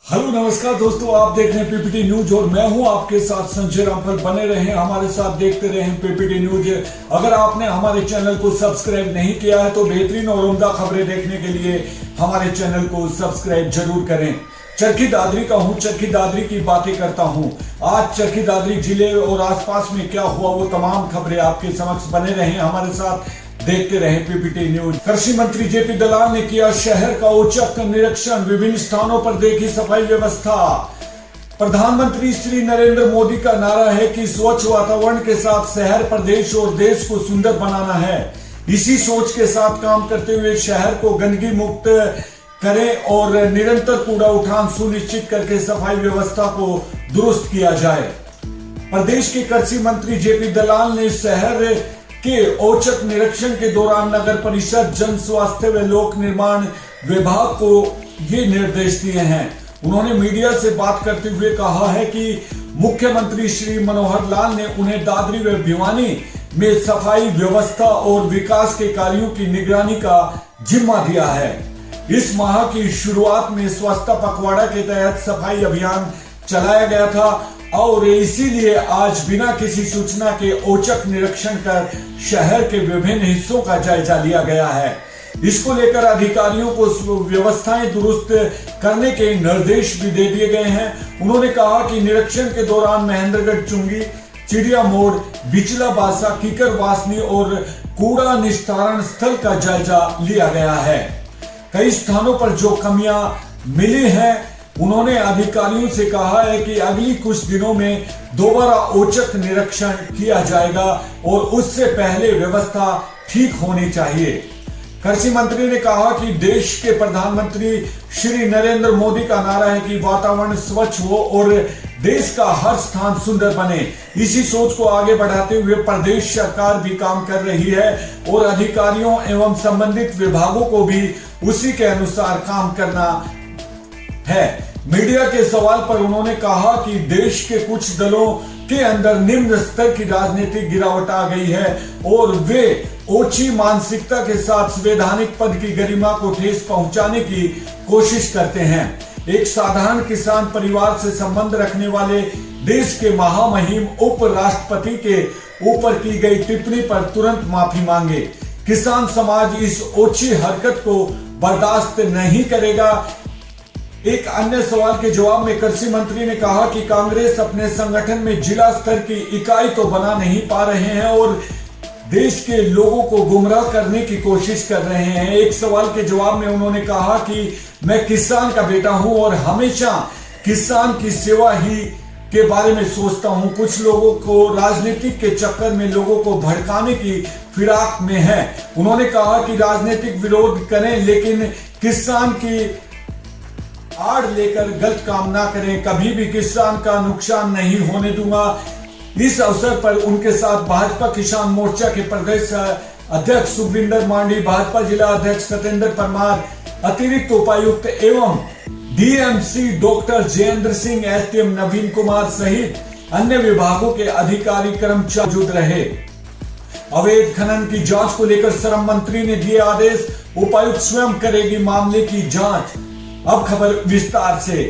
Hello नमस्कार दोस्तों, आप देख रहे हैं पीपीटी न्यूज और मैं हूं आपके साथ संजय रामफल। बने रहें हमारे साथ, देखते रहें पीपीटी न्यूज। अगर आपने हमारे चैनल को सब्सक्राइब नहीं किया है तो बेहतरीन और उम्दा खबरें देखने के लिए हमारे चैनल को सब्सक्राइब जरूर करें। चरखी दादरी का हूं, चरखी दादरी की बातें करता हूं। आज चरखी दादरी जिले और आसपास में क्या हुआ वो तमाम खबरें आपके समक्ष। बने रहें हमारे साथ, देखते रहे पीपीटी न्यूज। कृषि मंत्री जेपी दलाल ने किया शहर का औचक निरीक्षण, विभिन्न स्थानों पर देखी सफाई व्यवस्था। प्रधानमंत्री श्री नरेंद्र मोदी का नारा है कि स्वच्छ वातावरण के साथ शहर, प्रदेश और देश को सुंदर बनाना है। इसी सोच के साथ काम करते हुए शहर को गंदगी मुक्त करें और निरंतर कूड़ा उठान सुनिश्चित करके सफाई व्यवस्था को दुरुस्त किया जाए। प्रदेश के कृषि मंत्री जेपी दलाल ने शहर के औचक निरीक्षण के दौरान नगर परिषद, जन स्वास्थ्य व लोक निर्माण विभाग को ये निर्देश दिए हैं। उन्होंने मीडिया से बात करते हुए कहा है कि मुख्यमंत्री श्री मनोहर लाल ने उन्हें दादरी व भिवानी में सफाई व्यवस्था और विकास के कार्यों की निगरानी का जिम्मा दिया है। इस माह की शुरुआत में स्वच्छता पखवाड़ा के तहत सफाई अभियान चलाया गया था और इसीलिए आज बिना किसी सूचना के औचक निरीक्षण कर शहर के विभिन्न हिस्सों का जायजा लिया गया है। इसको लेकर अधिकारियों को व्यवस्थाएं दुरुस्त करने के निर्देश भी दे दिए गए हैं। उन्होंने कहा कि निरीक्षण के दौरान महेंद्रगढ़ चुंगी, चिड़िया मोड़, बिचला बासा, कीकर वासनी और कूड़ा निस्तारण स्थल का जायजा लिया गया है। कई स्थानों पर जो कमियां मिली हैं, उन्होंने अधिकारियों से कहा है कि अगली कुछ दिनों में दोबारा औचक निरीक्षण किया जाएगा और उससे पहले व्यवस्था ठीक होनी चाहिए। कृषि मंत्री ने कहा कि देश के प्रधानमंत्री श्री नरेंद्र मोदी का नारा है कि वातावरण स्वच्छ हो और देश का हर स्थान सुंदर बने। इसी सोच को आगे बढ़ाते हुए प्रदेश सरकार भी काम कर रही है और अधिकारियों एवं संबंधित विभागों को भी उसी के अनुसार काम करना है। मीडिया के सवाल पर उन्होंने कहा कि देश के कुछ दलों के अंदर निम्न स्तर की राजनीतिक गिरावट आ गई है और वे ओछी मानसिकता के साथ संवैधानिक पद की गरिमा को ठेस पहुंचाने की कोशिश करते हैं। एक साधारण किसान परिवार से संबंध रखने वाले देश के महामहिम उपराष्ट्रपति के ऊपर की गई टिप्पणी पर तुरंत माफी मांगे। किसान समाज इस ओछी हरकत को बर्दाश्त नहीं करेगा। एक अन्य सवाल के जवाब में कृषि मंत्री ने कहा कि कांग्रेस अपने संगठन में जिला स्तर की इकाई तो बना नहीं पा रहे हैं और देश के लोगों को गुमराह करने की कोशिश कर रहे हैं। एक सवाल के जवाब में उन्होंने कहा कि मैं किसान का बेटा हूं और हमेशा किसान की सेवा ही के बारे में सोचता हूं। कुछ लोगों को राजनीतिक के चक्कर में लोगों को भड़काने की फिराक में है। उन्होंने कहा कि राजनीतिक विरोध करें लेकिन किसान की आड़ लेकर गलत काम ना करें। कभी भी किसान का नुकसान नहीं होने दूंगा। इस अवसर पर उनके साथ भाजपा किसान मोर्चा के प्रदेश अध्यक्ष सुखविंदर मांडी, भाजपा जिला अध्यक्ष सत्येंद्र परमार, अतिरिक्त उपायुक्त एवं DMC doctor Jayendra Singh, SDM Naveen Kumar सहित अन्य विभागों के अधिकारी कर्मचारी मौजूद रहे। अवैध खनन की जांच को लेकर श्रम मंत्री ने दिए आदेश, उपायुक्त स्वयं करेगी मामले की जांच। अब खबर विस्तार से।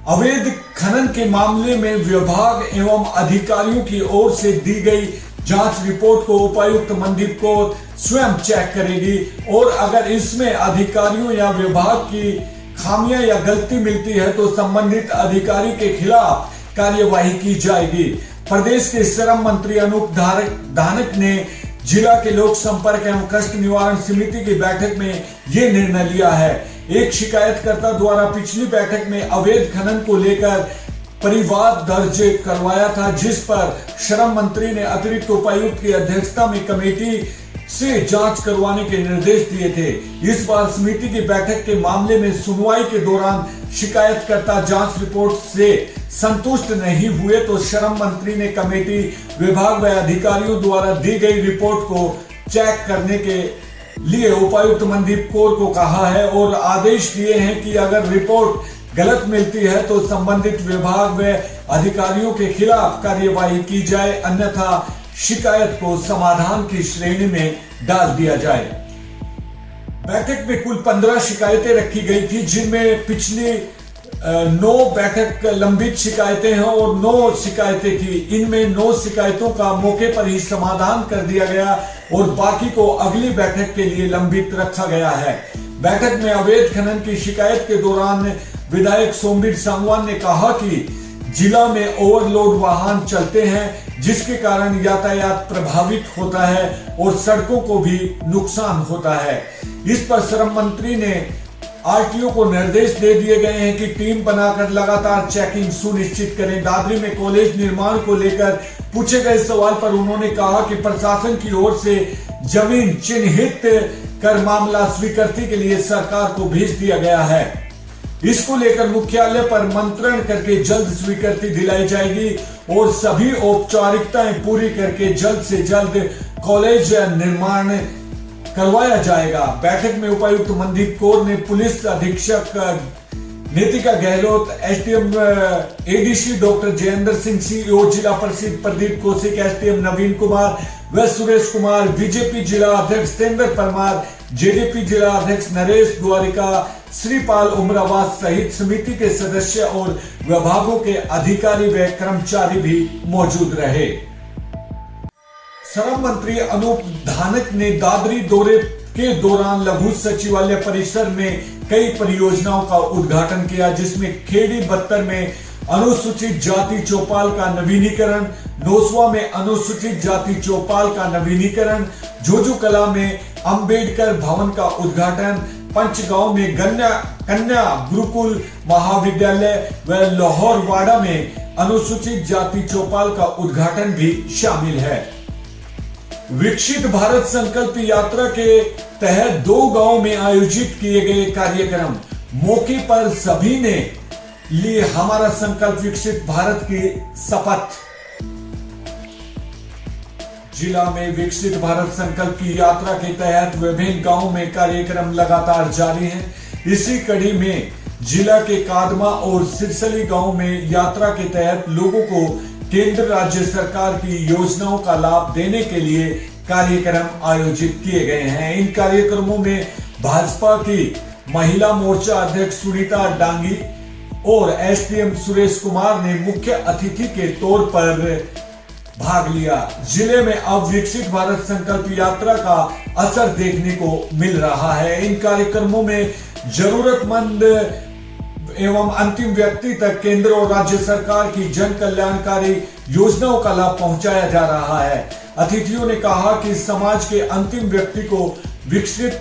अवैध खनन के मामले में विभाग एवं अधिकारियों की ओर से दी गई जांच रिपोर्ट को उपायुक्त मनदीप को स्वयं चेक करेगी और अगर इसमें अधिकारियों या विभाग की खामियां या गलती मिलती है तो संबंधित अधिकारी के खिलाफ कार्यवाही की जाएगी। प्रदेश के श्रम मंत्री अनूप धानक ने जिला के लोक संपर्क एवं कष्ट निवारण समिति की बैठक में ये निर्णय लिया है। एक शिकायतकर्ता द्वारा पिछली बैठक में अवैध खनन को लेकर परिवाद दर्ज करवाया था, जिस पर श्रम मंत्री ने अतिरिक्त उपायुक्त की अध्यक्षता में कमेटी से जांच करवाने के निर्देश दिए थे। इस बार समिति की बैठक के मामले में सुनवाई के दौरान शिकायतकर्ता जांच रिपोर्ट से संतुष्ट नहीं हुए तो श्रम मंत्री ने कमेटी, विभाग व अधिकारियों द्वारा दी गई रिपोर्ट को चेक करने के लिए उपायुक्त मनदीप कौर को कहा है और आदेश दिए हैं कि अगर रिपोर्ट गलत मिलती है तो संबंधित विभाग व अधिकारियों के खिलाफ कार्यवाही की जाए, अन्यथा शिकायत को समाधान की श्रेणी में डाल दिया जाए। बैठक में कुल 15 शिकायतें रखी गई थी, जिनमें पिछली 9 बैठक लंबित शिकायतें हैं और 9 शिकायतें थी। इनमें 9 शिकायतों का मौके पर ही समाधान कर दिया गया और बाकी को अगली बैठक के लिए लंबित रखा गया है। बैठक में अवैध खनन की शिकायत के दौरान विधायक सोमवीर सांगवान ने कहा कि जिला में ओवरलोड वाहन चलते हैं, जिसके कारण यातायात प्रभावित होता है और सड़कों को भी नुकसान होता है। इस पर श्रम मंत्री ने आरटीओ को निर्देश दे दिए गए हैं कि टीम बनाकर लगातार चेकिंग सुनिश्चित करें। दादरी में कॉलेज निर्माण को लेकर पूछे गए सवाल पर उन्होंने कहा कि प्रशासन की ओर से जमीन चिन्हित कर मामला स्वीकृति के लिए सरकार को भेज दिया गया है। इसको लेकर मुख्यालय पर मंत्रण करके जल्द स्वीकृति दिलाई जाएगी और सभी औपचारिकताएं पूरी करके जल्द से जल्द कॉलेज निर्माण करवाया जाएगा। बैठक में उपायुक्त मनदीप कौर ने पुलिस अधीक्षक Nitika Gehlot, SDM ADC doctor Jayendra Singh, CEO जिला परिषद प्रदीप कौशिक, एसडीएम नवीन कुमार व सुरेश कुमार, बीजेपी जिला अध्यक्ष तेंद्र परमार, जेडीपी जिला अध्यक्ष नरेश द्वारिका, श्रीपाल उमरावास सहित समिति के सदस्य और विभागों के अधिकारी व कर्मचारी भी मौजूद रहे। श्रम मंत्री अनूप धानक ने दादरी दौरे के दौरान लघु सचिवालय परिसर में कई परियोजनाओं का उद्घाटन किया, जिसमें खेड़ी 72 में अनुसूचित जाति चौपाल का नवीनीकरण, नोसवा में अनुसूचित जाति चौपाल का नवीनीकरण, झोझुकला में अंबेडकर भवन का उद्घाटन, पंचगांव में कन्या गुरुकुल महाविद्यालय व लाहौरवाड़ा में अनुसूचित जाति चौपाल का उद्घाटन भी शामिल है। विकसित भारत संकल्प यात्रा के तहत 2 गांवों में आयोजित किए गए कार्यक्रम, मौके पर सभी ने ली हमारा संकल्प विकसित भारत की शपथ। जिला में विकसित भारत संकल्प की यात्रा के तहत विभिन्न गांवों में कार्यक्रम लगातार जारी हैं। इसी कड़ी में जिला के कादमा और सिरसली गांव में यात्रा के तहत लोगों को केंद्र राज्य सरकार की योजनाओं का लाभ देने के लिए कार्यक्रम आयोजित किए गए हैं। इन कार्यक्रमों में भाजपा की महिला मोर्चा अध्यक्ष सुनीता डांगी और एसडीएम सुरेश कुमार ने मुख्य अतिथि के तौर पर भाग लिया। जिले में अब विकसित भारत संकल्प यात्रा का असर देखने को मिल रहा है। इन कार्यक्रमों में जरूरतमंद एवं अंतिम व्यक्ति तक केंद्र और राज्य सरकार की जन कल्याणकारी योजनाओं का लाभ पहुंचाया जा रहा है। अतिथियों ने कहा कि समाज के अंतिम व्यक्ति को विकसित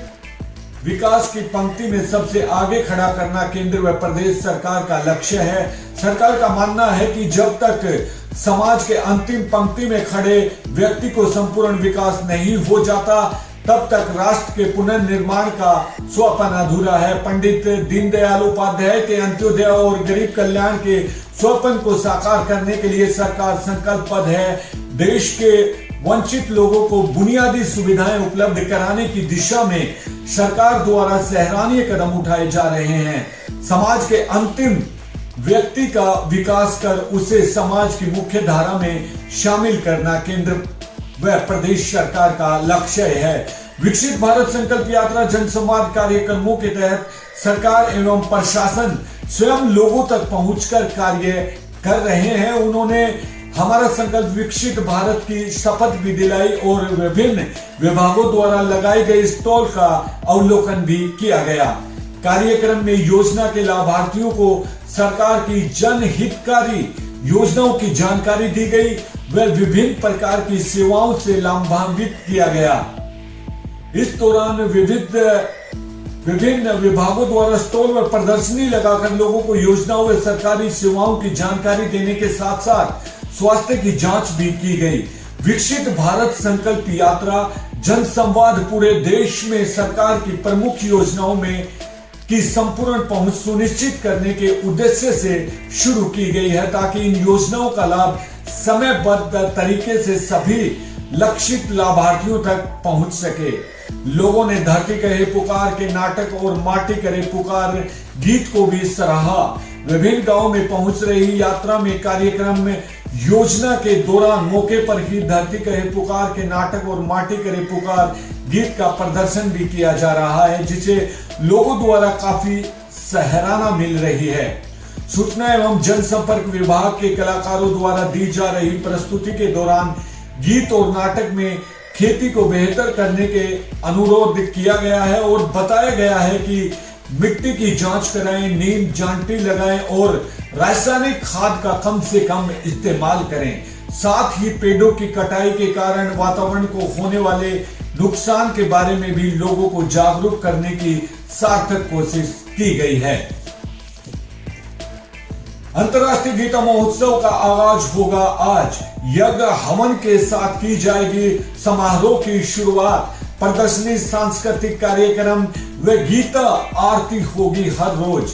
विकास की पंक्ति में सबसे आगे खड़ा करना केंद्र व प्रदेश सरकार का लक्ष्य है। सरकार का मानना है कि जब तक समाज के अंतिम पंक्ति में खड़े व्यक्ति को संपूर्ण विकास नहीं हो जाता, तब तक राष्ट्र के पुनर्निर्माण का स्वप्न अधूरा है। पंडित दीनदयाल उपाध्याय के अंत्योदय और गरीब कल्याण के स्वप्न को साकार करने के लिए सरकार संकल्पबद्ध है। देश के वंचित लोगों को बुनियादी सुविधाएं उपलब्ध कराने की दिशा में सरकार द्वारा सराहनीय कदम उठाए जा रहे हैं। समाज के अंतिम व्यक्ति का विकास कर उसे समाज की मुख्य धारा में शामिल करना केंद्र व प्रदेश सरकार का लक्ष्य है। विकसित भारत संकल्प यात्रा जनसंवाद कार्यक्रमों के तहत सरकार एवं प्रशासन स्वयं लोगों तक पहुंचकर कार्य कर रहे हैं। उन्होंने हमारा संकल्प विकसित भारत की शपथ भी दिलाई और विभिन्न विभागों द्वारा लगाई गई स्टॉल का अवलोकन भी किया गया। कार्यक्रम में योजना के लाभार्थियों को सरकार की जनहितकारी योजनाओं की जानकारी दी गई व विभिन्न प्रकार की सेवाओं से लाभान्वित किया गया। इस दौरान विभिन्न विभागों द्वारा स्टॉल व प्रदर्शनी लगाकर लोगों को योजनाओं व सरकारी सेवाओं की जानकारी देने के साथ साथ स्वास्थ्य की जांच भी की गई। विकसित भारत संकल्प यात्रा जनसंवाद पूरे देश में सरकार की प्रमुख योजनाओं में की संपूर्ण पहुंच सुनिश्चित करने के उद्देश्य से शुरू की गई है, ताकि इन योजनाओं का लाभ समयबद्ध तरीके से सभी लक्षित लाभार्थियों तक पहुंच सके। लोगों ने धरती कहे पुकार के नाटक और माटी करे पुकार गीत को भी सराहा। विभिन्न गांवों में पहुंच रही यात्रा में कार्यक्रम में योजना के दौरान मौके पर ही धरती कहे पुकार के नाटक और माटी करे पुकार गीत का प्रदर्शन भी किया जा रहा है, जिसे लोगों द्वारा काफी सराहना मिल रही है। सूचना एवं जनसंपर्क विभाग के कलाकारों द्वारा दी जा रही प्रस्तुति के दौरान गीत और नाटक में खेती को बेहतर करने के अनुरोध किया गया है और बताया गया है कि मिट्टी की जांच कराएं, नीम जांटी लगाएं और रासायनिक खाद का कम से कम इस्तेमाल करें। साथ ही पेड़ों की कटाई के कारण वातावरण को होने वाले नुकसान के बारे में भी लोगों को जागरूक करने की सार्थक कोशिश की गई है। अंतर्राष्ट्रीय गीता महोत्सव का आगाज होगा आज। यज्ञ हवन के साथ की जाएगी समारोह की शुरुआत। प्रदर्शनी, सांस्कृतिक कार्यक्रम व गीता आरती होगी हर रोज।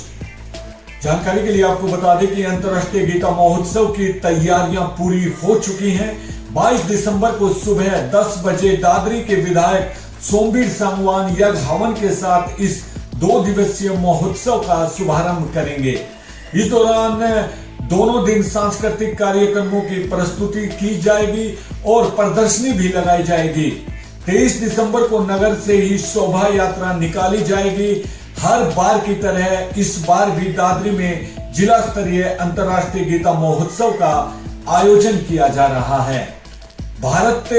जानकारी के लिए आपको बता दें कि अंतर्राष्ट्रीय गीता महोत्सव की तैयारियां पूरी हो चुकी हैं। 22 दिसंबर को सुबह 10 बजे दादरी के विधायक सोमवीर सांगवान यज्ञ हवन के साथ इस 2 दिवसीय महोत्सव का शुभारंभ करेंगे। इस दौरान दोनों दिन सांस्कृतिक कार्यक्रमों की प्रस्तुति की जाएगी और प्रदर्शनी भी लगाई जाएगी। 23 दिसंबर को नगर से ही शोभा यात्रा निकाली जाएगी। हर बार की तरह इस बार भी दादरी में जिला स्तरीय अंतर्राष्ट्रीय गीता महोत्सव का आयोजन किया जा रहा है। भारत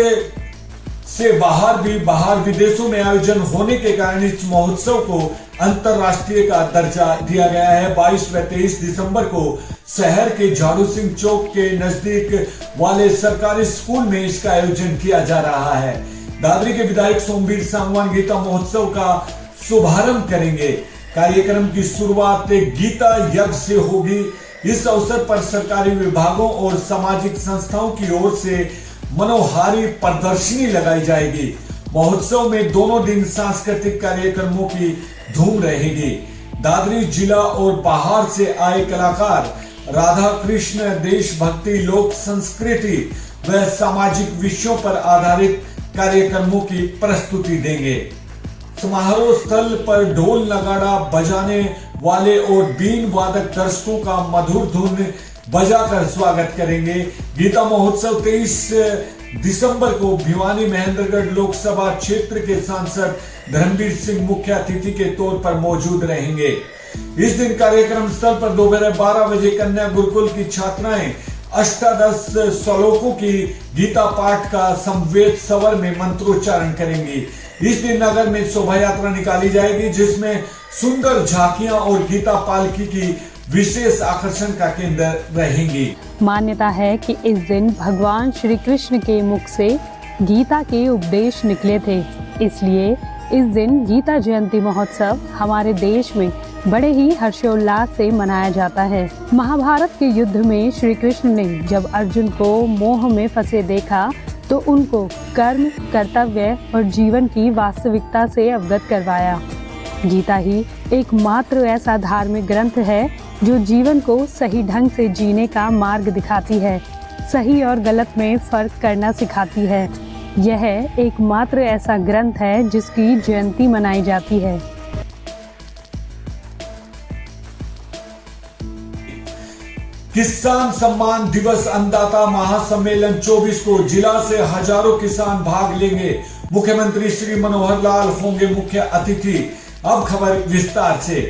से बाहर विदेशों में आयोजन होने के कारण इस महोत्सव को अंतर्राष्ट्रीय का दर्जा दिया गया है। 22 व 23 दिसंबर को शहर के झाड़ू सिंह चौक के नजदीक वाले सरकारी स्कूल में इसका आयोजन किया जा रहा है। दादरी के विधायक सोमवीर सांगवान गीता महोत्सव का शुभारंभ करेंगे। कार्यक्रम की शुरुआत गीता यज्ञ से होगी। इस अवसर पर सरकारी विभागों और सामाजिक संस्थाओं की ओर से मनोहारी प्रदर्शनी लगाई जाएगी। महोत्सव में दोनों दिन सांस्कृतिक कार्यक्रमों की धूम रहेगी। दादरी जिला और बाहर से आए कलाकार राधा कृष्ण, देशभक्ति, लोक संस्कृति व सामाजिक विषयों पर आधारित कार्यक्रमों की प्रस्तुति देंगे। समारोह स्थल पर ढोल नगाड़ा बजाने वाले और बीन वादक दर्शकों का मधुर धुन बजाकर स्वागत करेंगे। गीता महोत्सव 23 दिसंबर को भिवानी महेंद्रगढ़ लोकसभा क्षेत्र के सांसद धर्मवीर सिंह मुख्य अतिथि के तौर पर मौजूद रहेंगे। इस दिन कार्यक्रम स्थल पर दोपहर 12 बजे कन्या गुरुकुल की छात्राएं अष्टादश श्लोकों की गीता पाठ का समवेत स्वर में मंत्रोच्चारण करेंगी। इस दिन नगर में शोभा यात्रा निकाली जाएगी जिसमें सुंदर झांकियां और गीता पालकी की विशेष आकर्षण का केंद्र रहेंगी। मान्यता है कि इस दिन भगवान श्री कृष्ण के मुख से गीता के उपदेश निकले थे, इसलिए इस दिन गीता जयंती महोत्सव हमारे देश में बड़े ही हर्षोल्लास से मनाया जाता है। महाभारत के युद्ध में श्री कृष्ण ने जब अर्जुन को मोह में फंसे देखा तो उनको कर्म, कर्तव्य और जीवन की वास्तविकता से अवगत करवाया। गीता ही एकमात्र ऐसा धार्मिक ग्रंथ है जो जीवन को सही ढंग से जीने का मार्ग दिखाती है, सही और गलत में फर्क करना सिखाती है। यह एकमात्र ऐसा ग्रंथ है जिसकी जयंती मनाई जाती है। किसान सम्मान दिवस अन्नदाता महासम्मेलन 24 को जिला से हजारों किसान भाग लेंगे। मुख्यमंत्री श्री मनोहर लाल होंगे मुख्य अतिथि। अब खबर विस्तार से।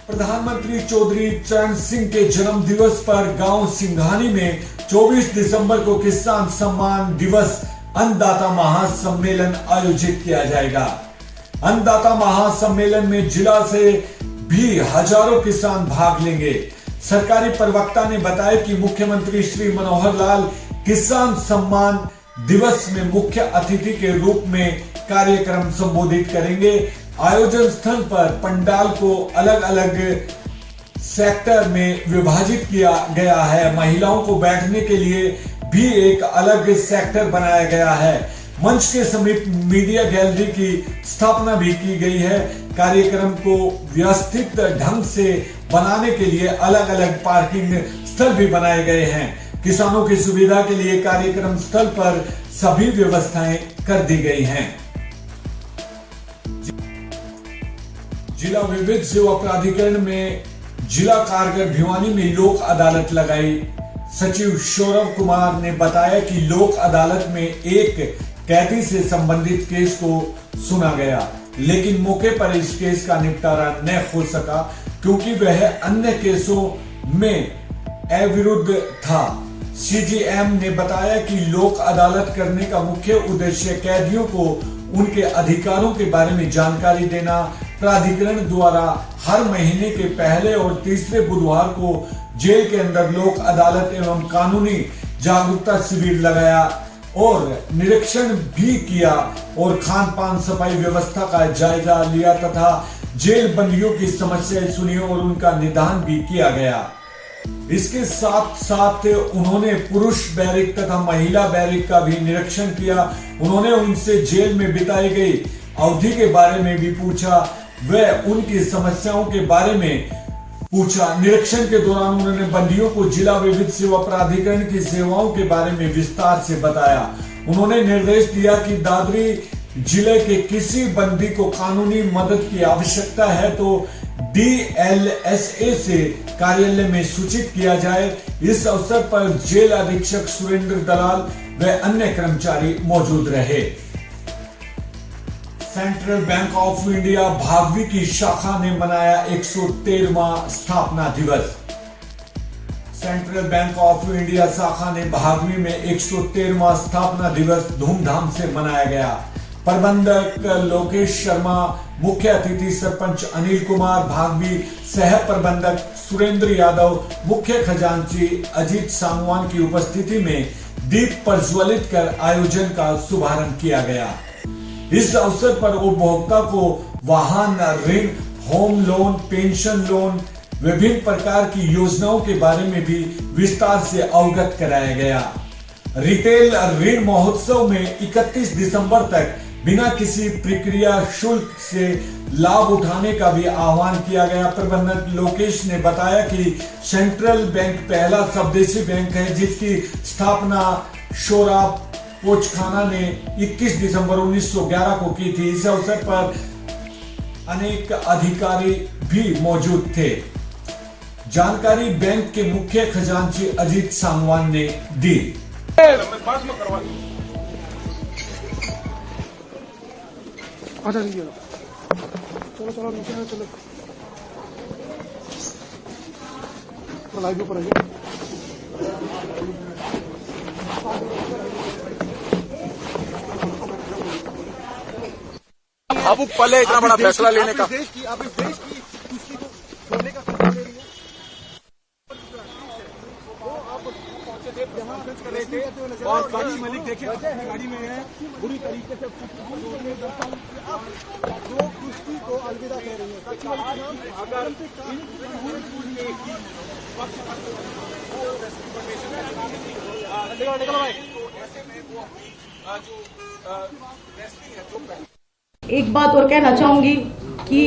प्रधानमंत्री चौधरी चरण सिंह के जन्म दिवस पर गांव सिंघानी में 24 दिसंबर को किसान सम्मान दिवस अन्नदाता महासम्मेलन आयोजित किया जाएगा। अन्नदाता महासम्मेलन में जिला से भी हजारों किसान भाग लेंगे। सरकारी प्रवक्ता ने बताया कि मुख्यमंत्री श्री मनोहर लाल किसान सम्मान दिवस में मुख्य अतिथि के रूप में कार्यक्रम संबोधित करेंगे। आयोजन स्थल पर पंडाल को अलग अलग सेक्टर में विभाजित किया गया है। महिलाओं को बैठने के लिए भी एक अलग सेक्टर बनाया गया है। मंच के समीप मीडिया गैलरी की स्थापना भी की गई है। कार्यक्रम को व्यवस्थित ढंग से बनाने के लिए अलग अलग पार्किंग स्थल भी बनाए गए हैं। किसानों की सुविधा के लिए कार्यक्रम स्थल पर सभी व्यवस्थाएं कर दी गई हैं। जिला विविध सेवा प्राधिकरण में जिला कारगर भिवानी में लोक अदालत लगाई। सचिव सौरभ कुमार ने बताया कि लोक अदालत में एक कैदी से संबंधित केस को सुना गया, लेकिन मौके पर इस केस का निपटारा न हो सका। क्योंकि वह अन्य केसों में अविरुद्ध था। सीजीएम ने बताया कि लोक अदालत करने का मुख्य उद्देश्य कैदियों को उनके अधिकारों के बारे में जानकारी देना। प्राधिकरण द्वारा हर महीने के पहले और तीसरे बुधवार को जेल के अंदर लोक अदालत एवं कानूनी जागरूकता शिविर लगाया और निरीक्षण भी किया और खान पान सफाई व्यवस्था का जायजा लिया तथा जेल बंदियों की समस्याएं सुनी और उनका निदान भी किया गया। इसके साथ साथ उन्होंने पुरुष बैरिक तथा महिला बैरिक का भी निरीक्षण किया। उन्होंने उनसे जेल में बिताई गई अवधि के बारे में भी पूछा, व उनकी समस्याओं के बारे में पूछा। निरीक्षण के दौरान उन्होंने बंदियों को जिला विधिक सेवा प्राधिकरण की सेवाओं के बारे में विस्तार से बताया। उन्होंने निर्देश दिया कि दादरी जिले के किसी बंदी को कानूनी मदद की आवश्यकता है तो डीएलएसए से कार्यालय में सूचित किया जाए। इस अवसर पर जेल अधीक्षक सुरेंद्र दलाल व अन्य कर्मचारी मौजूद रहे। सेंट्रल बैंक ऑफ इंडिया भागवी की शाखा ने मनाया 113वां स्थापना दिवस। सेंट्रल बैंक ऑफ इंडिया शाखा ने भागवी में 113वां स्थापना दिवस धूमधाम से मनाया गया। प्रबंधक लोकेश शर्मा, मुख्य अतिथि सरपंच अनिल कुमार भागवी, सह प्रबंधक सुरेंद्र यादव, मुख्य खजांची अजीत सांगवान की उपस्थिति में दीप प्रज्वलित कर आयोजन का शुभारंभ किया गया। इस अवसर पर उपभोक्ता को वाहन ऋण, होम लोन, पेंशन लोन, विभिन्न प्रकार की योजनाओं के बारे में भी विस्तार से अवगत कराया गया। रिटेल ऋण महोत्सव में 31 दिसंबर तक बिना किसी प्रक्रिया शुल्क से लाभ उठाने का भी आह्वान किया गया। प्रबंधक लोकेश ने बताया कि सेंट्रल बैंक पहला स्वदेशी बैंक है जिसकी स्थापना शोराब पोचखाना ने 21 दिसंबर 1911 को की थी। इस अवसर पर अनेक अधिकारी भी मौजूद थे। जानकारी बैंक के मुख्य खजांची अजीत सांगवान ने दी। चलो नीचे चलो लाइव ऊपर आइए। अब पहले इतना बड़ा फैसला लेने का आप इस देश की कुश्ती को छोड़ने का फैसला ले रही है। और काजी मलिक देखिए गाड़ी में है, बुरी तरीके से जो कुश्ती को अलविदा कह रही है। एक बात और कहना चाहूंगी कि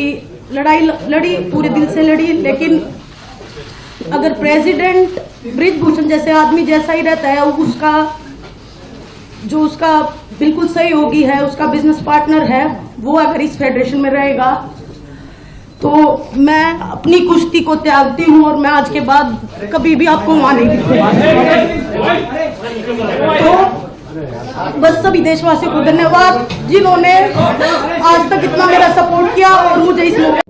लड़ाई लड़ी, पूरे दिल से लड़ी, लेकिन अगर प्रेसिडेंट बृजभूषण जैसे आदमी जैसा ही रहता है, उसका बिल्कुल सहयोगी है, उसका बिजनेस पार्टनर है, वो अगर इस फेडरेशन में रहेगा तो मैं अपनी कुश्ती को त्यागती हूं और मैं आज के बाद कभी भी आपको वहां नहीं दिखूंगी। तो बस सभी देशवासियों को धन्यवाद जिन्होंने आज तक इतना मेरा सपोर्ट किया और मुझे इस मौके